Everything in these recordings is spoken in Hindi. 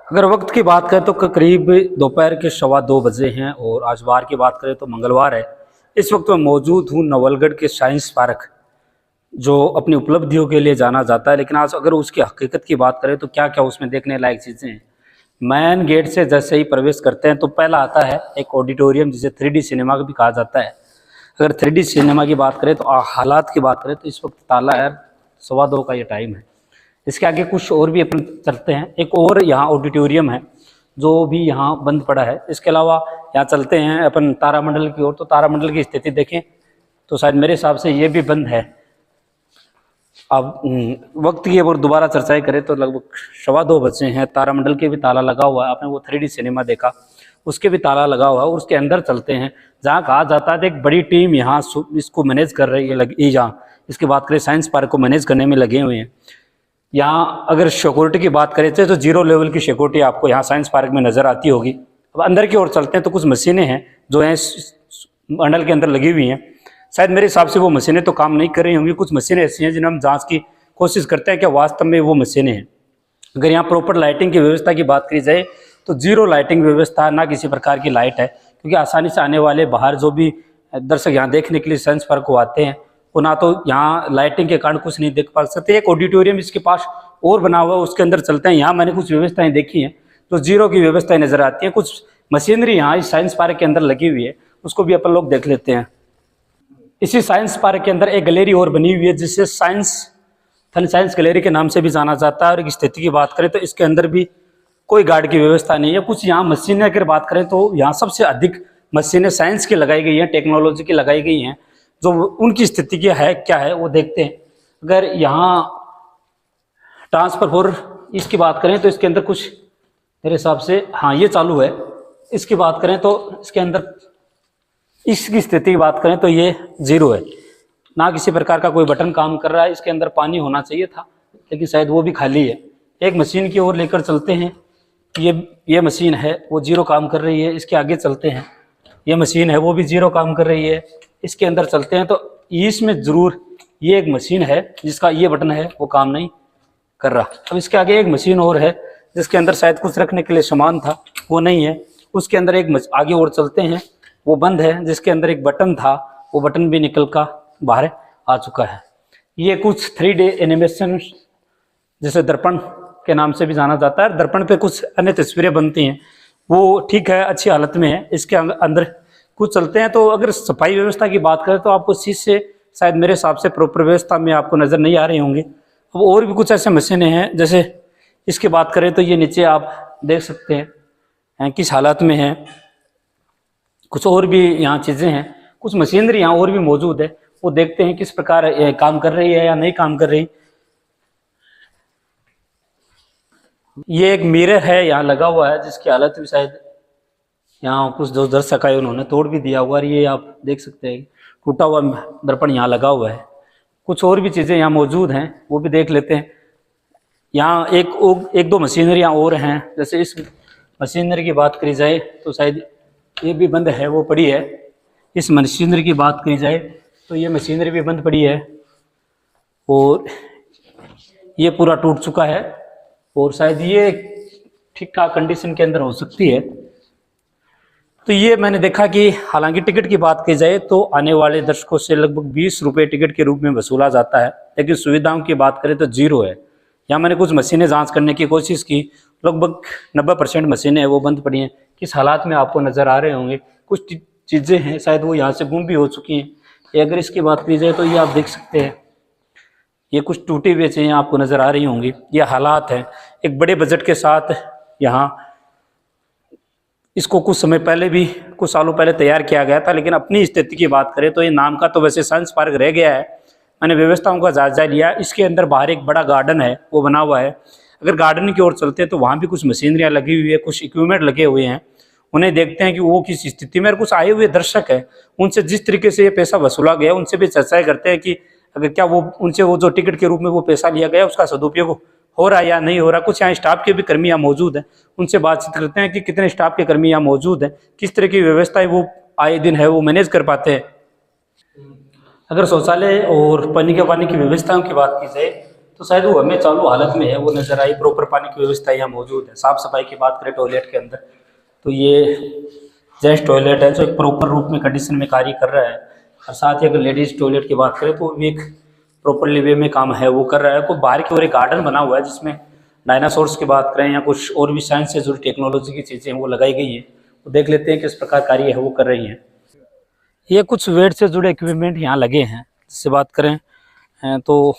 अगर वक्त की बात करें तो करीब दोपहर के 2:15 हैं और आज वार की बात करें तो मंगलवार है। इस वक्त मैं मौजूद हूँ नवलगढ़ के साइंस पार्क, जो अपनी उपलब्धियों के लिए जाना जाता है। लेकिन आज अगर उसकी हकीकत की बात करें तो क्या क्या उसमें देखने लायक चीज़ें हैं। मैन गेट से जैसे ही प्रवेश करते हैं तो पहला आता है एक ऑडिटोरियम, जिसे 3D सिनेमा भी कहा जाता है। अगर 3D सिनेमा की बात करें तो हालात की बात करें तो इस वक्त ताला है, 2:15 का ये टाइम है। इसके आगे कुछ और भी अपन चलते हैं। एक और यहाँ ऑडिटोरियम है जो भी यहाँ बंद पड़ा है। इसके अलावा यहाँ चलते हैं अपन तारामंडल की ओर, तो तारामंडल की स्थिति देखें तो शायद मेरे हिसाब से ये भी बंद है। अब वक्त की अगर दोबारा चर्चाएं करें तो लगभग 2:15 बजे हैं। तारामंडल के भी ताला लगा हुआ है। आपने वो 3D सिनेमा देखा, उसके भी ताला लगा हुआ है। और उसके अंदर चलते हैं जहाँ कहा जाता है एक बड़ी टीम यहाँ इसको मैनेज कर रही है, लगी जहाँ इसकी बात करें साइंस पार्क को मैनेज करने में लगे हुए हैं। यहाँ अगर सिक्योरिटी की बात करें तो 0 लेवल की सिक्योरिटी आपको यहाँ साइंस पार्क में नज़र आती होगी। अब अंदर की ओर चलते हैं तो कुछ मशीनें हैं जो हैं मंडल के अंदर लगी हुई हैं। शायद मेरे हिसाब से वो मशीनें तो काम नहीं कर रही होंगी। कुछ मशीनें ऐसी हैं जिन्हें हम जांच की कोशिश करते हैं कि वास्तव में वो मशीनें हैं। अगर यहाँ प्रॉपर लाइटिंग की व्यवस्था की बात करी जाए तो 0 लाइटिंग व्यवस्था, ना किसी प्रकार की लाइट है। क्योंकि आसानी से आने वाले बाहर जो भी दर्शक यहाँ देखने के लिए साइंस पार्क को आते हैं वो ना तो यहाँ लाइटिंग के कारण कुछ नहीं देख पा सकते। एक ऑडिटोरियम इसके पास और बना हुआ है, उसके अंदर चलते हैं। यहाँ मैंने कुछ व्यवस्थाएं देखी हैं जो 0 की व्यवस्थाएं नजर आती हैं। कुछ मशीनरी यहाँ इस साइंस पार्क के अंदर लगी हुई है, उसको भी अपन लोग देख लेते हैं। इसी साइंस पार्क के अंदर एक गैलरी और बनी हुई है जिसे साइंस गैलरी के नाम से भी जाना जाता है। और एक स्थिति की बात करें तो इसके अंदर भी कोई गार्ड की व्यवस्था नहीं है। कुछ यहाँ मशीनें अगर बात करें तो यहाँ सबसे अधिक मशीनें साइंस की लगाई गई हैं, टेक्नोलॉजी की लगाई गई हैं। जो उनकी स्थिति क्या है वो देखते हैं। अगर यहाँ ट्रांसफर फॉर इसकी बात करें तो इसके अंदर कुछ मेरे हिसाब से हाँ ये चालू है। इसकी बात करें तो इसके अंदर इसकी स्थिति की बात करें तो ये 0 है, ना किसी प्रकार का कोई बटन काम कर रहा है। इसके अंदर पानी होना चाहिए था लेकिन शायद वो भी खाली है। एक मशीन की ओर लेकर चलते हैं। ये मशीन है वो 0 काम कर रही है। इसके आगे चलते हैं, ये मशीन है वो भी 0 काम कर रही है। इसके अंदर चलते हैं तो इसमें ज़रूर ये एक मशीन है जिसका ये बटन है वो काम नहीं कर रहा। अब इसके आगे एक मशीन और है जिसके अंदर शायद कुछ रखने के लिए सामान था, वो नहीं है। उसके अंदर एक आगे और चलते हैं, वो बंद है। जिसके अंदर एक बटन था वो बटन भी निकल कर बाहर आ चुका है। ये कुछ 3D एनिमेशन जैसे दर्पण के नाम से भी जाना जाता है। दर्पण पे कुछ अन्य तस्वीरें बनती हैं, वो ठीक है, अच्छी हालत में है। इसके अंदर कुछ चलते हैं तो अगर सफाई व्यवस्था की बात करें तो आपको इस चीज़ से शायद मेरे हिसाब से प्रॉपर व्यवस्था में आपको नज़र नहीं आ रही होंगी। अब और भी कुछ ऐसे मशीनें हैं, जैसे इसकी बात करें तो ये नीचे आप देख सकते हैं किस हालत में है। कुछ और भी यहाँ चीज़ें हैं, कुछ मशीनरी यहाँ और भी मौजूद है, वो देखते हैं किस प्रकार काम कर रही है या नहीं काम कर रही। ये एक मिरर है यहाँ लगा हुआ है जिसकी हालत भी शायद यहाँ कुछ जो दर्शक आए उन्होंने तोड़ भी दिया हुआ है। ये आप देख सकते हैं टूटा हुआ दर्पण यहाँ लगा हुआ है। कुछ और भी चीज़ें यहाँ मौजूद हैं, वो भी देख लेते हैं। यहाँ एक दो मशीनरी यहाँ और हैं। जैसे इस मशीनरी की बात करी जाए तो शायद ये भी बंद है, वो पड़ी है। इस मशीनरी की बात करी जाए तो ये मशीनरी भी बंद पड़ी है और ये पूरा टूट चुका है और शायद ये ठीक ठाक कंडीशन के अंदर हो सकती है। तो ये मैंने देखा कि हालांकि टिकट की बात की जाए तो आने वाले दर्शकों से लगभग 20 रुपये टिकट के रूप में वसूला जाता है, लेकिन सुविधाओं की बात करें तो 0 है। यहाँ मैंने कुछ मशीनें जांच करने की कोशिश की, लगभग 90% मशीनें हैं वो बंद पड़ी हैं। किस हालात में आपको नज़र आ रहे होंगे। कुछ चीज़ें हैं शायद वो यहाँ से गुम भी हो चुकी हैं। अगर इसकी बात की जाए तो ये आप देख सकते हैं, ये कुछ टूटी हुई चीज़ें आपको नज़र आ रही होंगी। ये हालात हैं। एक बड़े बजट के साथ यहाँ इसको कुछ समय पहले भी, कुछ सालों पहले तैयार किया गया था, लेकिन अपनी स्थिति की बात करें तो ये नाम का तो वैसे साइंस पार्क रह गया है। मैंने व्यवस्थाओं का जायजा लिया। इसके अंदर बाहर एक बड़ा गार्डन है वो बना हुआ है। अगर गार्डन की ओर चलते हैं तो वहाँ भी कुछ मशीनरियाँ लगी हुई है, कुछ इक्विपमेंट लगे हुए हैं। उन्हें देखते हैं कि वो किस स्थिति में। और कुछ आए हुए दर्शक हैं, उनसे जिस तरीके से ये पैसा वसूला गया उनसे भी चर्चाएँ करते हैं कि अगर क्या वो उनसे वो जो टिकट के रूप में वो पैसा लिया गया उसका सदुपयोग हो रहा है या नहीं हो रहा। कुछ यहाँ स्टाफ के भी कर्मी यहाँ मौजूद हैं, उनसे बातचीत करते हैं कि कितने स्टाफ के कर्मी यहाँ मौजूद हैं, किस तरह की व्यवस्थाएं वो आए दिन है वो मैनेज कर पाते हैं। अगर शौचालय और पानी की व्यवस्थाओं की बात की जाए तो शायद वो हमें चालू हालत में है वो नज़र आई। प्रॉपर पानी की व्यवस्था यहाँ मौजूद है। साफ़ सफाई की बात करें टॉयलेट के अंदर, तो ये जेंट्स टॉयलेट है जो एक प्रॉपर रूप में कंडीशन में कार्य कर रहा है। और साथ ही अगर लेडीज़ टॉयलेट की बात करें तो भी एक प्रॉपरली वे में काम है वो कर रहा है। को बाहर की ओर एक गार्डन बना हुआ है जिसमें डायनासोर्स की बात करें या कुछ और भी साइंस से जुड़ी टेक्नोलॉजी की चीज़ें वो लगाई गई हैं। वो देख लेते हैं किस प्रकार कार्य है वो कर रही हैं। ये कुछ वेट से जुड़े इक्विपमेंट यहाँ लगे हैं। जिससे बात करें तो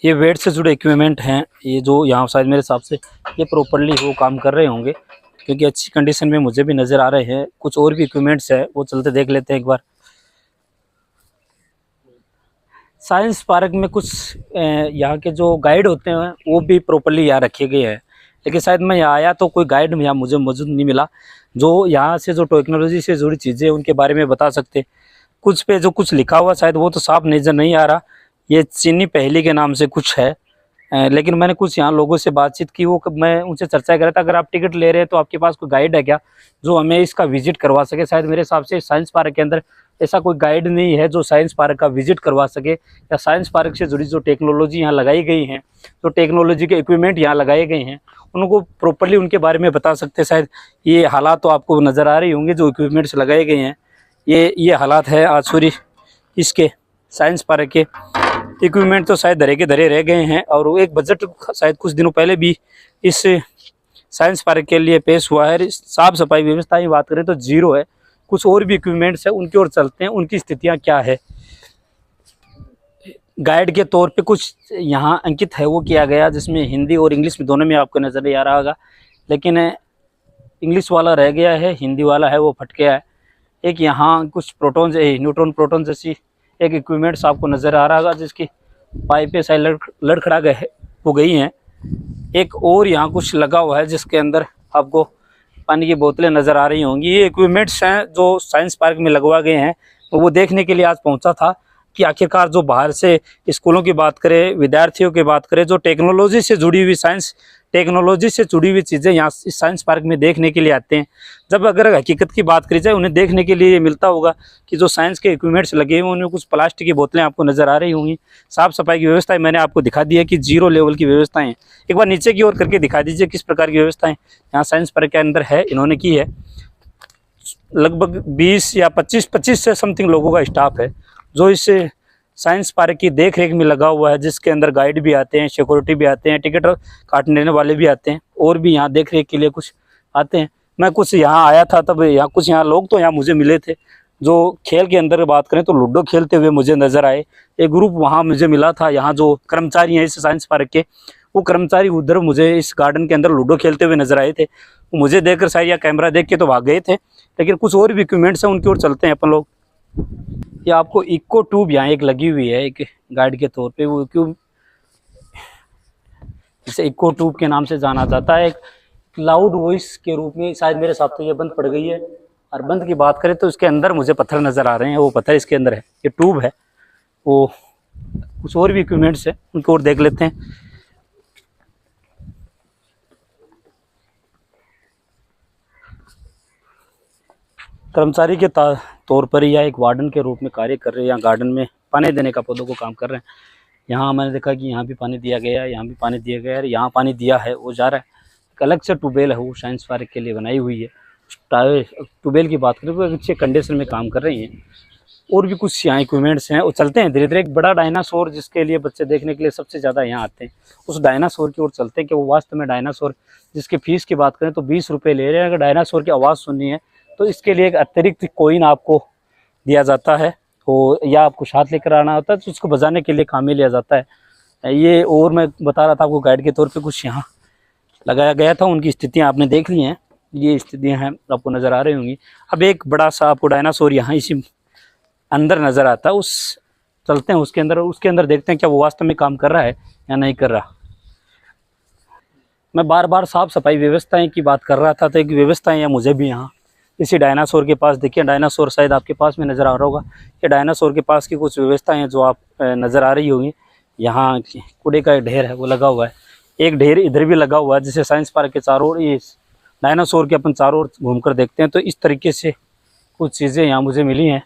ये वेट से जुड़े इक्विपमेंट हैं। ये जो यहाँ शायद मेरे हिसाब से ये प्रॉपरली वो काम कर रहे होंगे, क्योंकि अच्छी कंडीशन में मुझे भी नज़र आ रहे हैं। कुछ और भी इक्विपमेंट्स है वो चलते देख लेते हैं एक बार। साइंस पार्क में कुछ यहाँ के जो गाइड होते हैं वो भी प्रॉपरली यहाँ रखे गए हैं, लेकिन शायद मैं यहाँ आया तो कोई गाइड यहाँ मुझे मौजूद नहीं मिला जो यहाँ से जो टेक्नोलॉजी से जुड़ी चीज़ें उनके बारे में बता सकते। कुछ पे जो कुछ लिखा हुआ शायद वो तो साफ नज़र नहीं आ रहा। ये चीनी पहेली के नाम से कुछ है, लेकिन मैंने कुछ यहाँ लोगों से बातचीत की, वो मैं उनसे चर्चा कर रहा था अगर आप टिकट ले रहे हैं तो आपके पास कोई गाइड है क्या जो हमें इसका विजिट करवा सके। शायद मेरे हिसाब से साइंस पार्क के अंदर ऐसा कोई गाइड नहीं है जो साइंस पार्क का विजिट करवा सके, या साइंस पार्क से जुड़ी जो टेक्नोलॉजी यहाँ लगाई गई हैं, जो टेक्नोलॉजी के इक्विपमेंट यहाँ लगाए गए हैं उनको प्रॉपरली उनके बारे में बता सकते। शायद ये हालात तो आपको नज़र आ रही होंगे जो इक्विपमेंट्स लगाए गए हैं। ये हालात है आज सॉरी इसके साइंस पार्क के। इक्विपमेंट तो शायद धरे के धरे रह गए हैं, और वो एक बजट शायद कुछ दिनों पहले भी इस साइंस पार्क के लिए पेश हुआ है। साफ सफाई व्यवस्था की बात करें तो जीरो है। कुछ और भी इक्विपमेंट्स है उनकी ओर चलते हैं, उनकी स्थितियां क्या है। गाइड के तौर पे कुछ यहाँ अंकित है वो किया गया, जिसमें हिंदी और इंग्लिश में दोनों में आपको नज़र नहीं आ रहा होगा, लेकिन इंग्लिश वाला रह गया है, हिंदी वाला है वो फट गया है। एक यहाँ कुछ प्रोटॉन न्यूट्रॉन प्रोटॉन जैसी एक इक्विपमेंट्स आपको नज़र आ रहा होगा, जिसकी पाइपें शायद लड़खड़ा गए हो गई हैं। एक और यहाँ कुछ लगा हुआ है जिसके अंदर आपको पानी की बोतलें नज़र आ रही होंगी। ये इक्विपमेंट्स हैं जो साइंस पार्क में लगवा गए हैं। वो देखने के लिए आज पहुँचा था कि आखिरकार जो बाहर से स्कूलों की बात करें, विद्यार्थियों की बात करें, जो टेक्नोलॉजी से जुड़ी हुई साइंस टेक्नोलॉजी से जुड़ी हुई चीज़ें यहाँ इस साइंस पार्क में देखने के लिए आते हैं। जब अगर हकीकत की बात करी जाए उन्हें देखने के लिए मिलता होगा कि जो साइंस के इक्विपमेंट्स लगे हुए उनमें कुछ प्लास्टिक की बोतलें आपको नज़र आ रही होंगी। साफ़ सफाई की व्यवस्थाएं मैंने आपको दिखा दी है कि जीरो लेवल की व्यवस्थाएं। एक बार नीचे की ओर करके दिखा दीजिए किस प्रकार की व्यवस्थाएँ यहाँ साइंस पार्क के अंदर है, इन्होंने की है। लगभग 20 या 25 से समथिंग लोगों का स्टाफ है जो इस साइंस पार्क की देख रेख में लगा हुआ है, जिसके अंदर गाइड भी आते हैं, सिक्योरिटी भी आते हैं, टिकट काटने वाले भी आते हैं, और भी यहाँ देख रेख के लिए कुछ आते हैं। मैं कुछ यहाँ आया था तब यहाँ कुछ यहाँ लोग तो यहाँ मुझे मिले थे जो खेल के अंदर बात करें तो लूडो खेलते हुए मुझे नज़र आए। एक ग्रुप वहाँ मुझे मिला था, यहाँ जो कर्मचारी हैं इस साइंस पार्क के, वो कर्मचारी उधर मुझे इस गार्डन के अंदर लूडो खेलते हुए नज़र आए थे। मुझे देखकर शायद या कैमरा देख के तो भाग गए थे, लेकिन कुछ और भी इक्विपमेंट्स हैं उनकी ओर चलते हैं अपन लोग। ये आपको इको ट्यूब यहाँ एक लगी हुई है एक गाइड के तौर पे, वो क्यों इसे इको ट्यूब के नाम से जाना जाता है। एक लाउड वॉइस के रूप में शायद मेरे साथ तो ये बंद पड़ गई है। और बंद की बात करें तो इसके अंदर मुझे पत्थर नज़र आ रहे हैं, वो पत्थर इसके अंदर है, ये ट्यूब है। वो कुछ और भी इक्विपमेंट्स है उनको और देख लेते हैं। कर्मचारी के तौर पर या एक वार्डन के रूप में कार्य कर रहे हैं, यहाँ गार्डन में पानी देने का पौधों को काम कर रहे हैं। यहाँ मैंने देखा कि यहाँ भी पानी दिया गया है, यहाँ भी पानी दिया गया है, यहाँ पानी दिया है वो जा रहा है। एक अलग से ट्यूबवेल है वो साइंस पार्क के लिए बनाई हुई है। ट्यूबवेल की बात करें तो अच्छे कंडीशन में काम कर रही हैं। और भी कुछ यहाँ इक्विपमेंट्स हैं वो चलते हैं धीरे धीरे। एक बड़ा डायनासोर जिसके लिए बच्चे देखने के लिए सबसे ज़्यादा यहाँ आते हैं, उस डायनासोर की ओर चलते हैं कि वो वास्तव में डायनासोर, जिसकी फ़ीस की बात करें तो 20 रुपये ले रहे हैं। अगर डायनासोर की आवाज़ सुननी है तो इसके लिए एक अतिरिक्त कॉइन आपको दिया जाता है, तो या आपको साथ लेकर आना होता है, तो उसको बजाने के लिए काम में लिया जाता है। ये और मैं बता रहा था आपको गाइड के तौर पे कुछ यहाँ लगाया गया था, उनकी स्थितियाँ आपने देख ली हैं। ये स्थितियाँ हैं आपको नज़र आ रही होंगी। अब एक बड़ा सा आपको डायनासोर यहाँ इसी अंदर नज़र आता है, उस चलते हैं उसके अंदर देखते हैं क्या वो वास्तव में काम कर रहा है या नहीं कर रहा। मैं बार बार साफ़ सफाई व्यवस्थाएँ की बात कर रहा था, तो एक व्यवस्थाएँ या मुझे भी यहाँ इसी डायनासोर के पास देखिए, डायनासोर शायद आपके पास में नज़र आ रहा होगा। ये डायनासोर के पास की कुछ व्यवस्थाएं हैं जो आप नज़र आ रही होंगी। यहाँ कूड़े का एक ढेर है वो लगा हुआ है, एक ढेर इधर भी लगा हुआ है, जिसे साइंस पार्क के चारों ओर ये डायनासोर के अपन चारों ओर घूमकर देखते हैं। तो इस तरीके से कुछ चीज़ें यहाँ मुझे मिली हैं,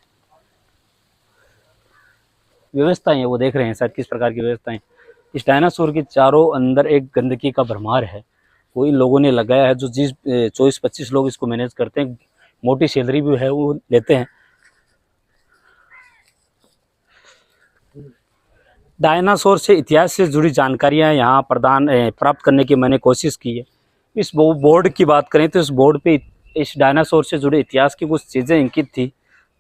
व्यवस्थाएँ हैं वो देख रहे हैं शायद किस प्रकार की व्यवस्थाएँ। इस डायनासोर के चारों अंदर एक गंदगी का भरमार है, वो इन लोगों ने लगाया है। जो 24-25 लोग इसको मैनेज करते हैं, मोटी सैलरी भी है वो लेते हैं। डायनासोर से इतिहास से जुड़ी जानकारियां यहाँ प्राप्त करने की मैंने कोशिश की है। इस बोर्ड की बात करें तो इस बोर्ड पे इस डायनासोर से जुड़े इतिहास की कुछ चीज़ें अंकित थी।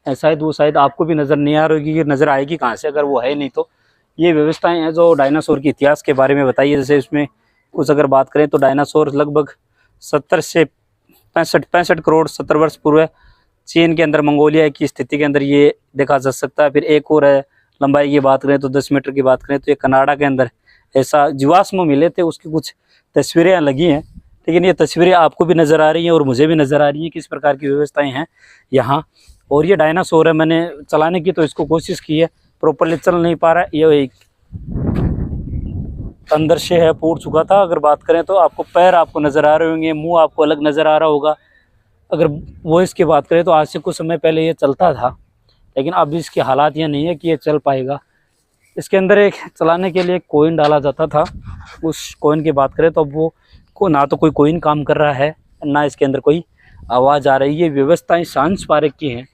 शायद आपको भी नज़र नहीं आ रही होगी, नज़र आएगी कहाँ से अगर वो है नहीं तो। ये व्यवस्थाएं हैं जो डायनासोर के इतिहास के बारे में बताइए। जैसे इसमें कुछ अगर बात करें तो डायनासोर लगभग 70 से 65 करोड़ 70 वर्ष पूर्व चीन के अंदर मंगोलिया की स्थिति के अंदर ये देखा जा सकता है। फिर एक और है, लंबाई की बात करें तो 10 मीटर की बात करें तो ये कनाडा के अंदर ऐसा जीवाश्म मिले थे, उसकी कुछ तस्वीरें लगी हैं। लेकिन ये तस्वीरें आपको भी नज़र आ रही हैं और मुझे भी नज़र आ रही है किस प्रकार की व्यवस्थाएं हैं यहाँ। और ये डायनासोर है, मैंने चलाने की तो इसको कोशिश की है, प्रॉपरली चल नहीं पा रहा है। ये एक अंदर से है, फूट चुका था। अगर बात करें तो आपको पैर आपको नज़र आ रहे होंगे, मुंह आपको अलग नज़र आ रहा होगा। अगर वॉइस की बात करें तो आज से कुछ समय पहले ये चलता था, लेकिन अब इसकी हालात ये नहीं है कि ये चल पाएगा। इसके अंदर एक चलाने के लिए कोइन डाला जाता था। उस कोइन की बात करें तो अब वो ना तो कोई कोइन काम कर रहा है, ना इसके अंदर कोई आवाज़ आ रही है। ये व्यवस्थाएं साइंस पार्क की हैं।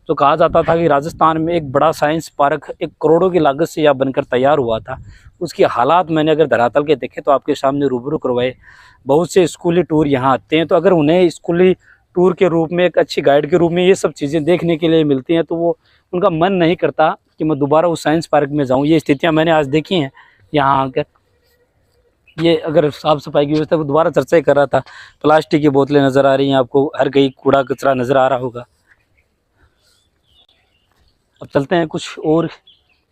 तो कहा जाता था कि राजस्थान में एक बड़ा साइंस पार्क 1 करोड़ों की लागत से यह बनकर तैयार हुआ था। उसकी हालात मैंने अगर धरातल के देखे तो आपके सामने रूबरू करवाए। बहुत से स्कूली टूर यहाँ आते हैं, तो अगर उन्हें स्कूली टूर के रूप में, एक अच्छी गाइड के रूप में ये सब चीज़ें देखने के लिए मिलती हैं, तो वो उनका मन नहीं करता कि मैं दोबारा उस साइंस पार्क में जाऊँ। ये स्थितियाँ मैंने आज देखी हैं यहाँ आकर। ये अगर साफ़ सफाई की व्यवस्था, वो दोबारा चर्चा ही कर रहा था। प्लास्टिक की बोतलें नज़र आ रही हैं आपको, हर कहीं कूड़ा कचरा नज़र आ रहा होगा। अब चलते हैं कुछ और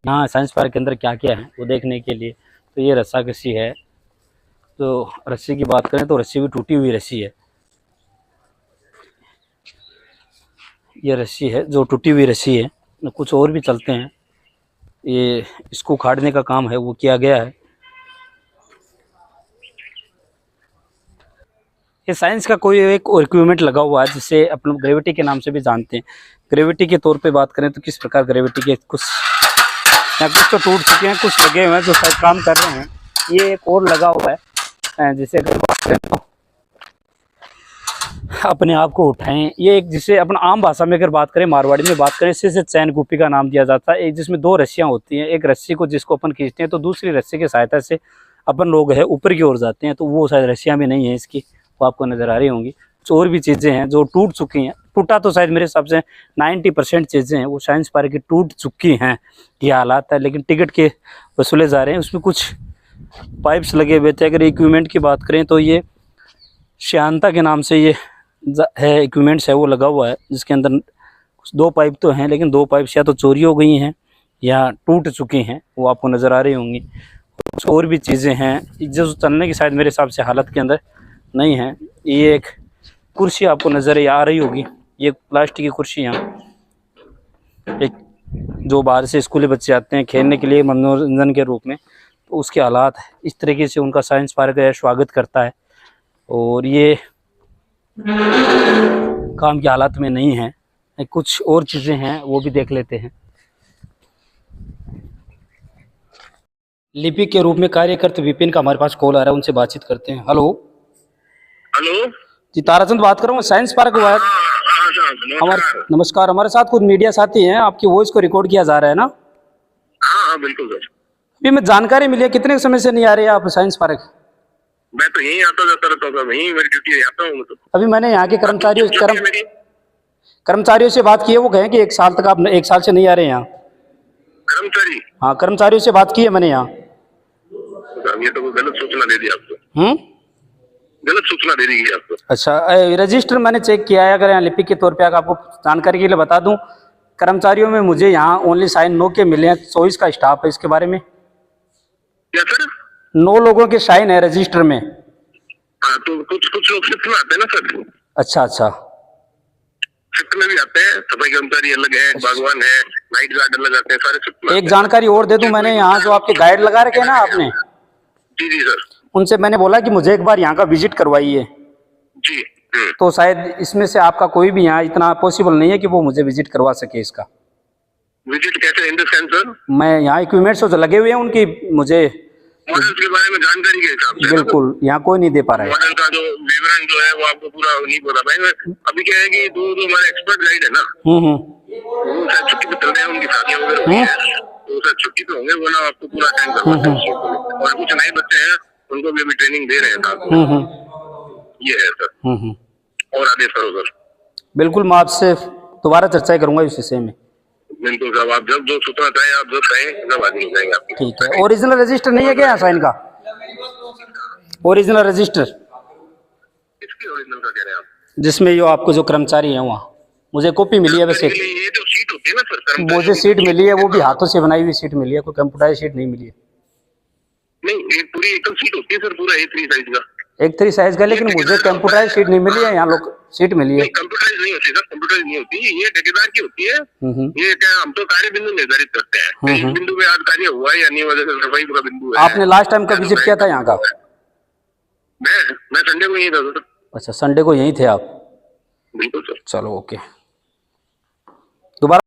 यहाँ साइंस पार्क के अंदर क्या क्या है वो देखने के लिए। तो ये रस्साकशी है। तो रस्सी की बात करें तो रस्सी भी टूटी हुई रस्सी है। ये रस्सी है जो टूटी हुई रस्सी है। कुछ और भी चलते हैं। ये इसको उखाड़ने का काम है वो किया गया है। ये साइंस का कोई एक इक्विपमेंट लगा हुआ है जिसे अपन ग्रेविटी के नाम से भी जानते हैं। ग्रेविटी के तौर पे बात करें तो किस प्रकार ग्रेविटी के कुछ तो टूट चुके हैं, कुछ लगे हुए हैं जो शायद काम कर रहे हैं। ये एक और लगा हुआ है जिसे अगर बात करें तो अपने आप को उठाएं। ये एक जिसे अपन आम भाषा में अगर बात करें, मारवाड़ी में बात करें, इसे चैन गुप्पी का नाम दिया जाता है। एक जिसमें 2 रस्सियाँ होती हैं। एक रस्सी को जिसको अपन खींचते हैं तो दूसरी रस्सी की सहायता से अपन लोग है ऊपर की ओर जाते हैं। तो वो शायद रस्सियाँ भी नहीं है इसकी, वो आपको नज़र आ रही होंगी। और भी चीज़ें हैं जो टूट चुकी हैं। टूटा तो शायद मेरे हिसाब से 90% चीज़ें हैं वो साइंस पार्क की टूट चुकी हैं। ये हालात है, लेकिन टिकट के वसूले जा रहे हैं। उसमें कुछ पाइप्स लगे हुए थे। अगर इक्विपमेंट की बात करें तो ये शांता के नाम से ये है इक्विपमेंट्स है वो लगा हुआ है, जिसके अंदर 2 पाइप तो हैं, लेकिन 2 पाइप या तो चोरी हो गई हैं या टूट चुकी हैं, वो आपको नज़र आ रही होंगी। कुछ और भी चीज़ें हैं जो चलने की शायद मेरे हिसाब से हालत के अंदर नहीं है। ये एक कुर्सी आपको नज़र आ रही होगी, ये प्लास्टिक की कुर्सी यहाँ एक जो बाहर से स्कूली बच्चे आते हैं खेलने के लिए मनोरंजन के रूप में, तो उसके हालात इस तरीके से उनका साइंस पार्क है स्वागत करता है। और ये काम की हालत में नहीं है। कुछ और चीज़ें हैं वो भी देख लेते हैं। लिपिक के रूप में कार्य करते विपिन का हमारे पास कॉल आ रहा है, उनसे बातचीत करते हैं। हेलो हेलो जी, ताराचंद बात कर रहा हूँ, साइंस पार्क हुआ है हमारे। नमस्कार, हमारे साथ कुछ मीडिया साथी हैं, आपकी वॉइस को रिकॉर्ड किया जा रहा है ना? हाँ बिल्कुल सर। अभी मैं जानकारी मिली है, कितने समय से नहीं आ रहे हैं आप साइंस पार्क? मैं तो यहीं आता जाता रहता हूँ, यहीं मेरी ड्यूटी है, आता हूँ। तो अभी मैंने यहाँ के कर्मचारियों से बात की है, वो कहें कि 1 साल तक आप 1 साल से नहीं आ रहे हैं यहाँ। कर्मचारी? हाँ, कर्मचारियों से बात की है मैंने यहाँ। ये तो गलत सूचना दे दी आपको। गलत सूचना दे दी आपको। अच्छा, रजिस्टर मैंने चेक किया है। अगर यहाँ लिपिक के तौर पे आपको जानकारी के लिए बता दूं, कर्मचारियों में मुझे यहाँ ओनली साइन 9 के मिले हैं, 24 का स्टाफ है। इसके बारे में क्या सर? 9 लोगों के साइन है रजिस्टर में। हाँ, तो कुछ लोग शिफ्ट में आते हैं ना सर। अच्छा, शिफ्ट में भी आते हैं। सफाई कर्मचारी अलग है, बागवान है, नाइट गार्ड अलग आते हैं, सारे शिफ्ट में। एक जानकारी और दे दूं, मैंने यहाँ जो आपके गाइड लगा रखे हैं ना आपने, जी सर, उनसे मैंने बोला कि मुझे एक बार यहाँ का विजिट करवाइए जी। तो शायद इसमें से आपका कोई भी यहाँ इतना पॉसिबल नहीं है कि वो मुझे विजिट करवा सके। इसका विजिट कैसे इन द सेंस सर? मैं यहाँ इक्विपमेंट्स जो लगे हुए हैं उनकी मुझे मॉडल के बारे में जानकारी के हिसाब से। बिल्कुल, यहाँ कोई नहीं दे पा रहा है। मॉडल का जो विवरण जो है वो आपको पूरा नहीं बता पाएंगे। अभी क्या है कि जो हमारे एक्सपर्ट गाइड है ना, वो शायद छुट्टी पे चल रहे हैं, उनकी शादियां वगैरह हुई है, तो शायद छुट्टी पे होंगे, वो ना आपको पूरा टाइम करवाते हैं। और कुछ नए बच्चे हैं, उनको भी अभी ट्रेनिंग दे रहे हैं साथ। ये है सर। और आदेश करो सर। बिल्कुल, मैं आपसे दोबारा चर्चा करूंगा इस विषय में। बिल्कुल साहब, आप जब जो सूचना चाहें, आप जब चाहें सब आदमी जाएंगे आपकी। ठीक है। ओरिजिनल रजिस्टर नहीं है क्या यहाँ साइन का? ओरिजिनल रजिस्टर किसकी ओरिजिनल का कह रहे हैं आप? जिसमें यो आपको जो कर्मचारी है वहाँ, मुझे कॉपी मिली है वैसे। ये जो सीट होती है ना सर, मुझे सीट मिली है, वो भी हाथों से बनाई हुई सीट मिली है, कोई कंप्यूटराइज सीट नहीं मिली है। नहीं, ये पूरी एकल सीट होती है सर, पूरा A3 साइज का। A3 साइज का, लेकिन मुझे कंप्यूटराइज सीट नहीं मिली है, यहाँ लोग सीट मिली है। कंप्यूटराइज नहीं होती सर, कंप्यूटराइज नहीं होती, ये ठेकेदार की होती है। ये क्या, हम तो कार्य बिंदु निर्धारित करते हैं, इस बिंदु में आज कार्य हुआ है या नहीं, वजह से सफाई का बिंदु है। आपने लास्ट टाइम कब विजिट किया था यहाँ का? मैं संडे को यही था सर। अच्छा, संडे को यहीं थे आप? बिल्कुल सर। चलो, ओके।